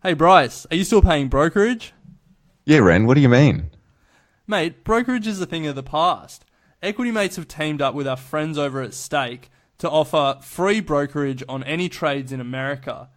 Hey Bryce, are you still paying brokerage? Yeah, Ren, what do you mean? Mate, brokerage is a thing of the past. Equity Mates have teamed up with our friends over at Stake to offer free brokerage on any trades in America.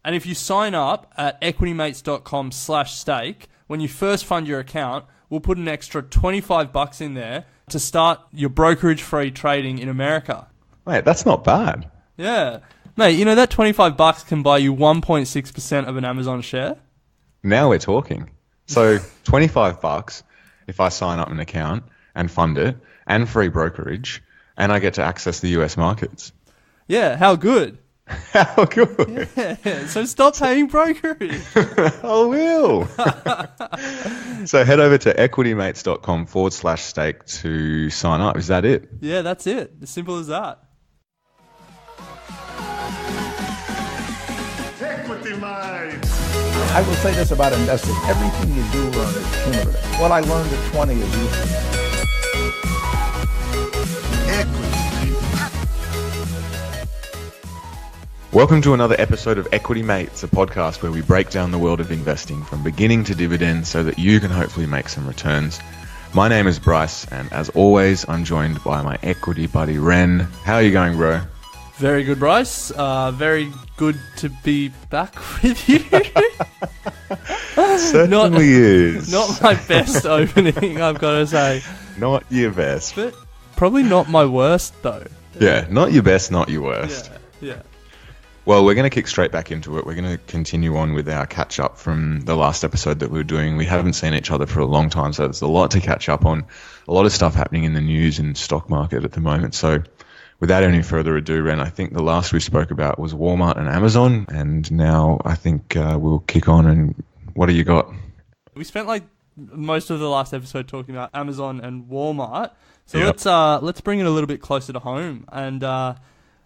And if you sign up at equitymates.com/stake, when you first fund your account, we'll put an extra $25 in there to start your brokerage-free trading in America. Mate, that's not bad. Yeah. Mate, you know that $25 can buy you 1.6% of an Amazon share? Now we're talking. So $25 if I sign up an account and fund it, and free brokerage, and I get to access the US markets. Yeah, how good? How good. Yeah, so stop paying brokerage. I will. So head over to equitymates.com/stake to sign up. Is that it? Yeah, that's it. As simple as that. I will say this about investing. Everything you do learn is cumulative. What I learned at 20 is useful. Welcome to another episode of Equity Mates, a podcast where we break down the world of investing from beginning to dividend so that you can hopefully make some returns. My name is Bryce, and as always, I'm joined by my equity buddy, Ren. How are you going, bro? Very good, Bryce. Very good to be back with you. Certainly is. Not my best opening, I've got to say. Not your best. But probably not my worst, though. Yeah, not your best, not your worst. Yeah. Well, we're going to kick straight back into it. We're going to continue on with our catch-up from the last episode that we were doing. We haven't seen each other for a long time, so there's a lot to catch up on. A lot of stuff happening in the news and stock market at the moment. So without any further ado, Ren, I think the last we spoke about was Walmart and Amazon, and now I think we'll kick on. And what do you got? We spent like most of the last episode talking about Amazon and Walmart. So Yep. let's bring it a little bit closer to home. And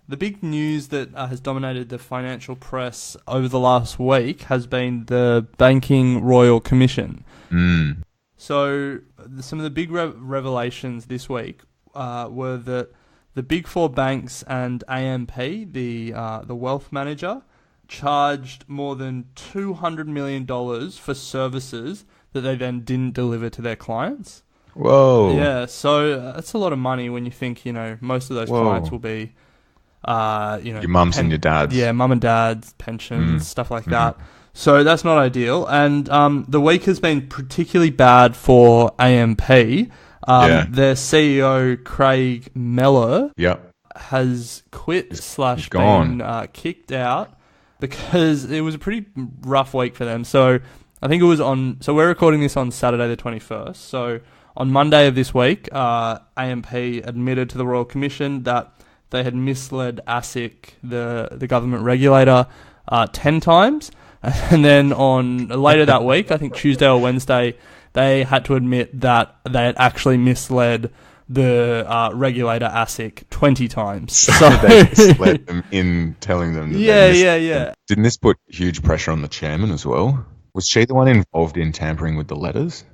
the big news that has dominated the financial press over the last week has been the Banking Royal Commission. So some of the big revelations this week were that the big four banks and AMP, the wealth manager, charged more than $200 million for services that they then didn't deliver to their clients. Whoa. Yeah, so that's a lot of money when you think, most of those clients will be, your mums and your dads. Yeah, mum and dad's, pensions, stuff like that. So that's not ideal. And the week has been particularly bad for AMP. Their CEO, Craig Mellor, has quit / been kicked out because it was a pretty rough week for them. So I think it was so we're recording this on Saturday the 21st. So on Monday of this week, AMP admitted to the Royal Commission that they had misled ASIC, the government regulator, 10 times. And then on later that week, I think Tuesday or Wednesday, they had to admit that they had actually misled the regulator ASIC 20 times. So they misled them in telling them that Yeah. Didn't this put huge pressure on the chairman as well? Was she the one involved in tampering with the letters?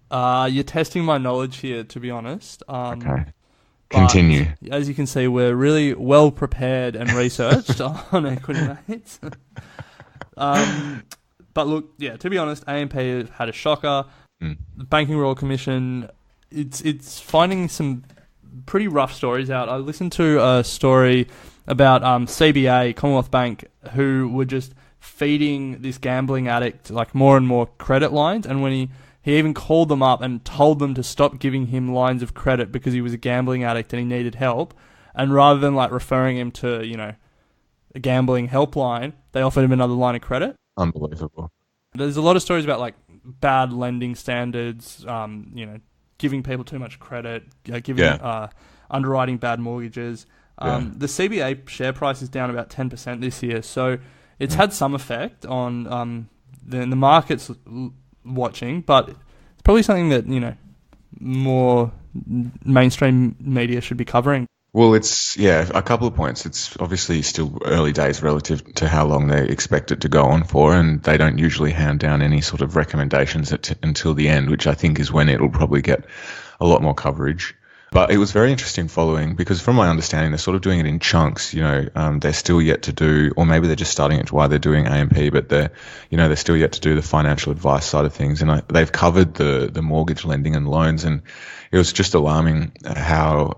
You're testing my knowledge here, to be honest. Okay. Continue. But, as you can see, we're really well prepared and researched on Equity Mates. But look, to be honest, AMP had a shocker. The Banking Royal Commission, it's finding some pretty rough stories out. I listened to a story about CBA, Commonwealth Bank, who were just feeding this gambling addict like more and more credit lines, and when he even called them up and told them to stop giving him lines of credit because he was a gambling addict and he needed help. And rather than like referring him to, a gambling helpline, they offered him another line of credit. Unbelievable. There's a lot of stories about like bad lending standards, giving people too much credit, underwriting bad mortgages. The CBA share price is down about 10% this year. So it's had some effect on the markets watching, but it's probably something that more mainstream media should be covering. Well, it's a couple of points. It's obviously still early days relative to how long they expect it to go on for, and they don't usually hand down any sort of recommendations until the end, which I think is when it'll probably get a lot more coverage. But it was very interesting following, because from my understanding, they're sort of doing it in chunks. They're still yet to do, or maybe they're just starting it while they're doing AMP, but they're still yet to do the financial advice side of things. And they've covered the mortgage lending and loans, and it was just alarming how,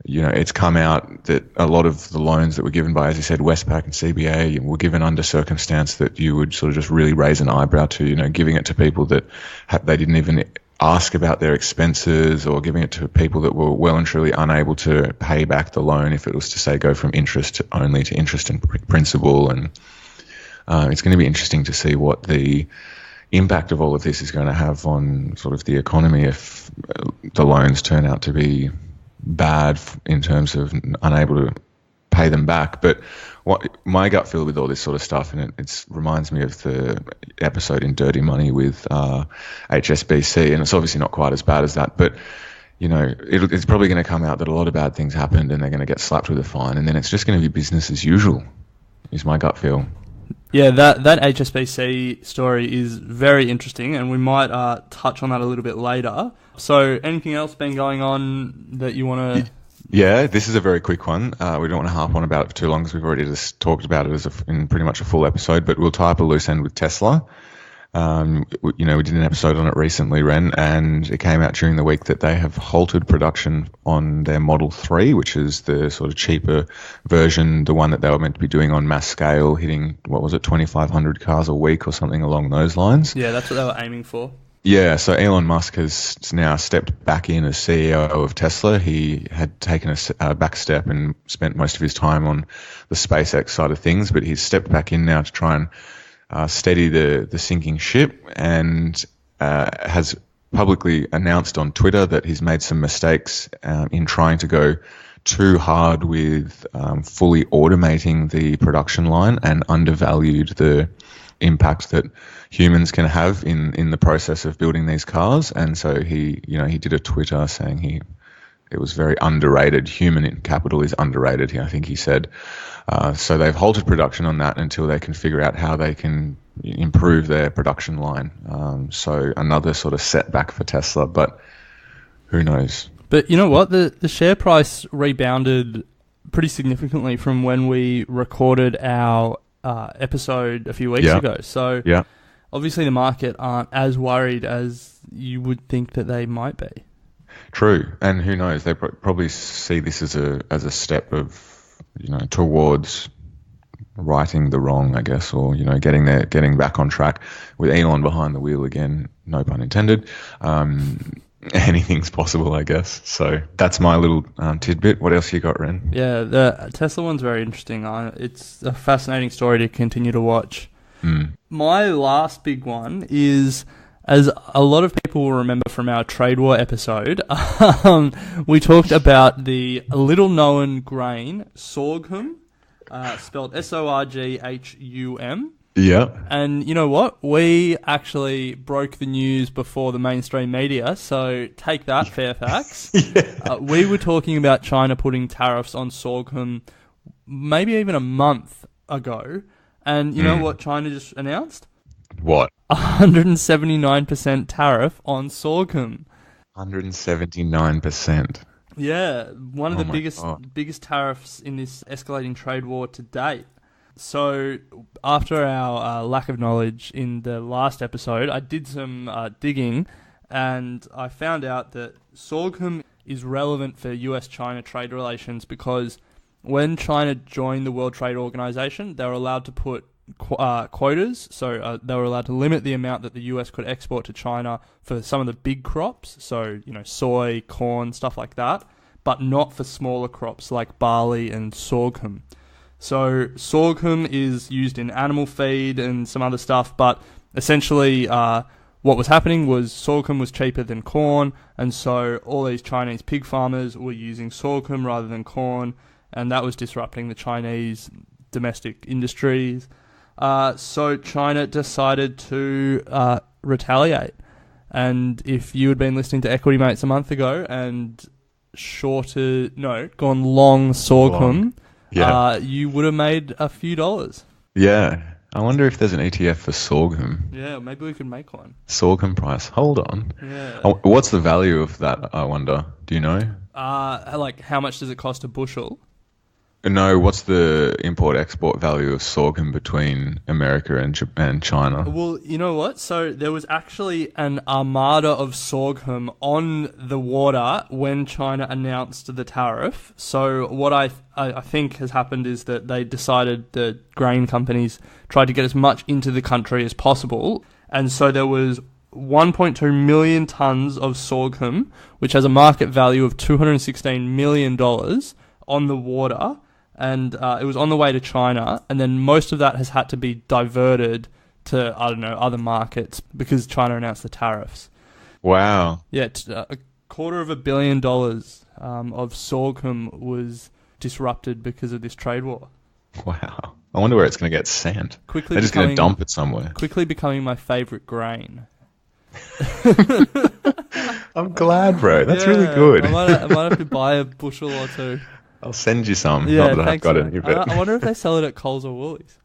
it's come out that a lot of the loans that were given by, as you said, Westpac and CBA were given under circumstance that you would sort of just really raise an eyebrow to, giving it to people that they didn't even ask about their expenses, or giving it to people that were well and truly unable to pay back the loan if it was to, say, go from interest only to interest and principal. And it's going to be interesting to see what the impact of all of this is going to have on sort of the economy if the loans turn out to be bad in terms of unable to pay them back. But what my gut feel with all this sort of stuff, and it reminds me of the episode in Dirty Money with HSBC, and it's obviously not quite as bad as that, but it's probably going to come out that a lot of bad things happened and they're going to get slapped with a fine, and then it's just going to be business as usual, is my gut feel. Yeah, that HSBC story is very interesting, and we might touch on that a little bit later. So anything else been going on that you want to... Yeah, this is a very quick one. We don't want to harp on about it for too long because we've already just talked about it in pretty much a full episode, but we'll tie up a loose end with Tesla. We did an episode on it recently, Ren, and it came out during the week that they have halted production on their Model 3, which is the sort of cheaper version, the one that they were meant to be doing on mass scale, hitting, 2,500 cars a week or something along those lines. Yeah, that's what they were aiming for. Yeah, so Elon Musk has now stepped back in as CEO of Tesla. He had taken a back step and spent most of his time on the SpaceX side of things, but he's stepped back in now to try and steady the sinking ship, and has publicly announced on Twitter that he's made some mistakes in trying to go too hard with fully automating the production line, and undervalued the impact that humans can have in the process of building these cars. And so he did a Twitter saying it was very underrated. Human capital is underrated, I think he said. So they've halted production on that until they can figure out how they can improve their production line. So another sort of setback for Tesla, but who knows? But you know what? The share price rebounded pretty significantly from when we recorded our episode a few weeks ago. So obviously the market aren't as worried as you would think that they might be. True, and who knows? They probably see this as a step of towards righting the wrong, I guess, or getting back on track with Elon behind the wheel again. No pun intended. Anything's possible, I guess. So that's my little tidbit. What else you got, Ren? Yeah, the Tesla one's very interesting. It's a fascinating story to continue to watch. My last big one is, as a lot of people will remember from our trade war episode, we talked about the little-known grain, sorghum, spelled SORGHUM. Yeah. And you know what? We actually broke the news before the mainstream media, so take that, Fairfax. We were talking about China putting tariffs on sorghum maybe even a month ago. And you know what China just announced? What? 179% tariff on sorghum. 179%. Yeah, one of the biggest tariffs in this escalating trade war to date. So after our lack of knowledge in the last episode, I did some digging, and I found out that sorghum is relevant for US-China trade relations because when China joined the World Trade Organization, they were allowed to put quotas, so they were allowed to limit the amount that the US could export to China for some of the big crops, so soy, corn, stuff like that, but not for smaller crops like barley and sorghum. So sorghum is used in animal feed and some other stuff, but essentially what was happening was sorghum was cheaper than corn, and so all these Chinese pig farmers were using sorghum rather than corn, and that was disrupting the Chinese domestic industries. So China decided to retaliate. And if you had been listening to Equity Mates a month ago and gone long sorghum, you would have made a few dollars. Yeah. I wonder if there's an ETF for sorghum. Yeah, maybe we could make one. Sorghum price. Hold on. Yeah. Oh, what's the value of that, I wonder? Do you know? Like how much does it cost a bushel? No, what's the import-export value of sorghum between America and China? Well, you know what? So there was actually an armada of sorghum on the water when China announced the tariff. So what I think has happened is that they decided, the grain companies tried to get as much into the country as possible. And so there was 1.2 million tons of sorghum, which has a market value of $216 million on the water. And it was on the way to China, and then most of that has had to be diverted to, I don't know, other markets because China announced the tariffs. Wow. Yeah, $250 million of sorghum was disrupted because of this trade war. Wow. I wonder where it's going to get sent. They're just going to dump it somewhere. Quickly becoming my favourite grain. I'm glad, bro. That's really good. I might have to buy a bushel or two. I'll send you some. Yeah, not that thanks, I've got man. any, but I wonder if they sell it at Coles or Woolies.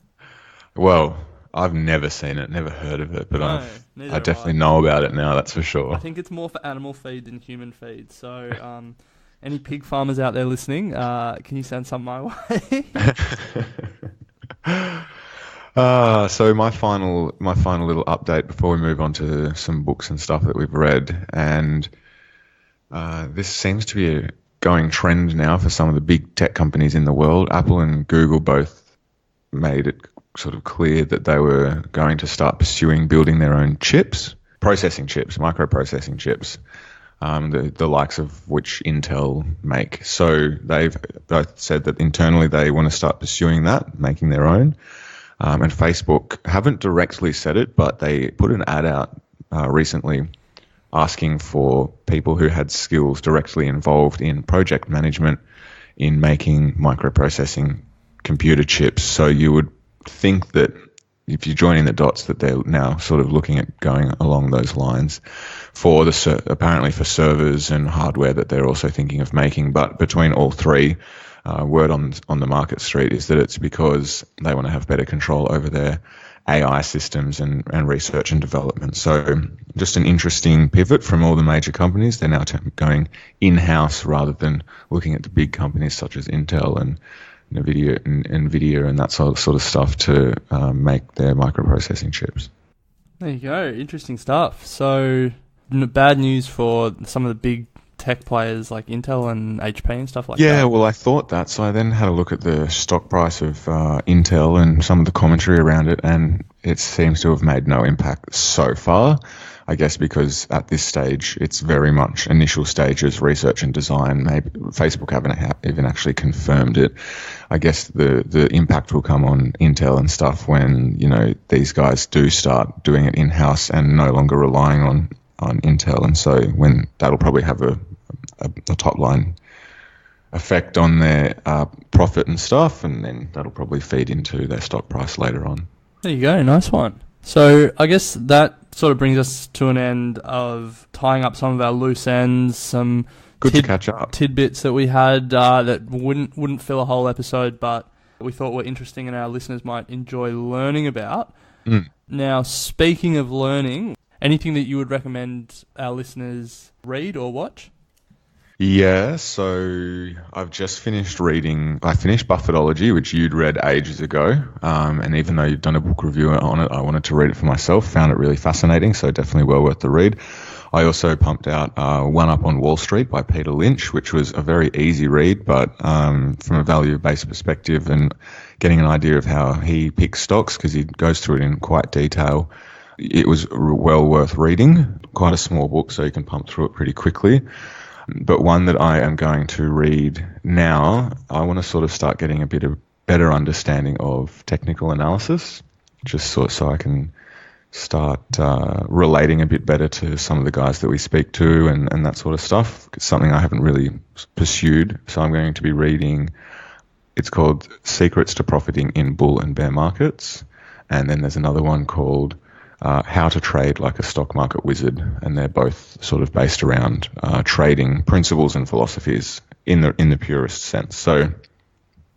Well, I've never seen it, never heard of it, but No, I definitely know about it now, that's for sure. I think it's more for animal feed than human feed. So, any pig farmers out there listening, can you send some my way? So my final little update before we move on to some books and stuff that we've read, and this seems to be a going trend now for some of the big tech companies in the world. Apple and Google both made it sort of clear that they were going to start pursuing building their own chips, microprocessing chips, the likes of which Intel make. So they've both said that internally they want to start pursuing that, making their own. And Facebook haven't directly said it, but they put an ad out recently asking for people who had skills directly involved in project management in making microprocessing computer chips. So you would think that if you join in the dots that they're now sort of looking at going along those lines for apparently for servers and hardware that they're also thinking of making. But between all three, word on the market street is that it's because they want to have better control over their AI systems and research and development. So just an interesting pivot from all the major companies. They're now going in-house rather than looking at the big companies such as Intel and NVIDIA and that sort of stuff to make their microprocessing chips. There you go. Interesting stuff. So bad news for some of the big tech players like Intel and HP and stuff like that. Yeah, well, I thought that. So I then had a look at the stock price of Intel and some of the commentary around it, and it seems to have made no impact so far. I guess because at this stage, it's very much initial stages, research and design. Maybe Facebook haven't even actually confirmed it. I guess the impact will come on Intel and stuff when, you know, these guys do start doing it in-house and no longer relying on Intel. And so when that'll probably have a top line effect on their profit and stuff, and then that'll probably feed into their stock price later on. There you go. Nice one. So I guess that sort of brings us to an end of tying up some of our loose ends, some good to catch up tidbits that we had that wouldn't fill a whole episode, but we thought were interesting and our listeners might enjoy learning about. Now, speaking of learning, anything that you would recommend our listeners read or watch? Yeah, so I've just finished reading. I finished Buffetology, which you'd read ages ago, and even though you've done a book review on it, I wanted to read it for myself. Found it really fascinating, so definitely well worth the read. I also pumped out One Up on Wall Street by Peter Lynch, which was a very easy read, but from a value-based perspective and getting an idea of how he picks stocks, because he goes through it in quite detail, it was well worth reading. Quite a small book, so you can pump through it pretty quickly. But one that I am going to read now, I want to sort of start getting a bit of better understanding of technical analysis, just so I can start relating a bit better to some of the guys that we speak to and that sort of stuff. It's something I haven't really pursued. So I'm going to be reading, it's called Secrets to Profiting in Bull and Bear Markets. And then there's another one called How to Trade Like a Stock Market Wizard, and they're both sort of based around trading principles and philosophies in the purest sense. So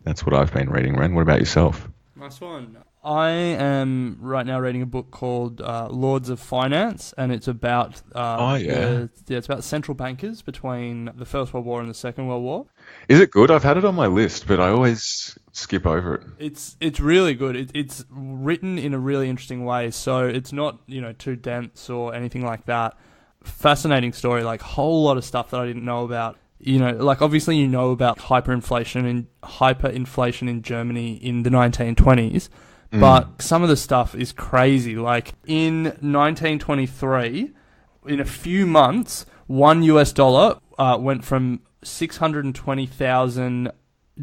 that's what I've been reading, Ren. What about yourself? Nice one. I am right now reading a book called Lords of Finance, and it's about it's about central bankers between the First World War and the Second World War. Is it good? I've had it on my list, but I always skip over it. It's really good. It's written in a really interesting way, so it's not too dense or anything like that. Fascinating story, like whole lot of stuff that I didn't know about. Like obviously about hyperinflation in Germany in the 1920s. But some of the stuff is crazy. Like in 1923, in a few months, $1 went from 620,000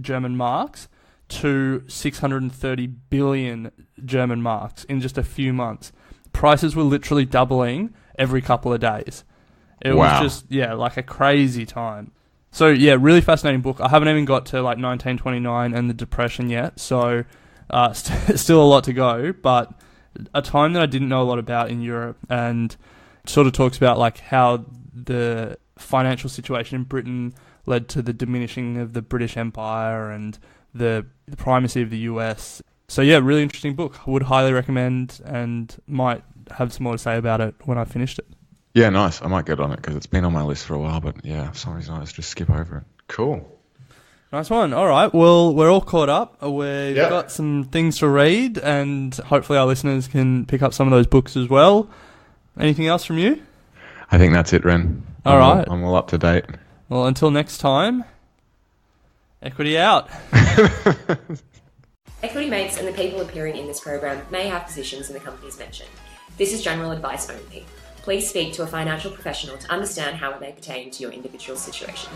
German marks to 630 billion German marks in just a few months. Prices were literally doubling every couple of days. It was just, like a crazy time. So, really fascinating book. I haven't even got to like 1929 and the Depression yet, so still a lot to go, but a time that I didn't know a lot about in Europe, and sort of talks about like how the financial situation in Britain led to the diminishing of the British Empire and the primacy of the US. So really interesting book. I would highly recommend, and might have some more to say about it when I finished it. Yeah, nice. I might get on it because it's been on my list for a while, but for some reason I just skip over it. Cool. Nice one. All right. Well, we're all caught up. We've got some things to read, and hopefully our listeners can pick up some of those books as well. Anything else from you? I think that's it, Ren. All right. I'm all up to date. Well, until next time, equity out. Equity Mates and the people appearing in this program may have positions in the companies mentioned. This is general advice only. Please speak to a financial professional to understand how it may pertain to your individual situation.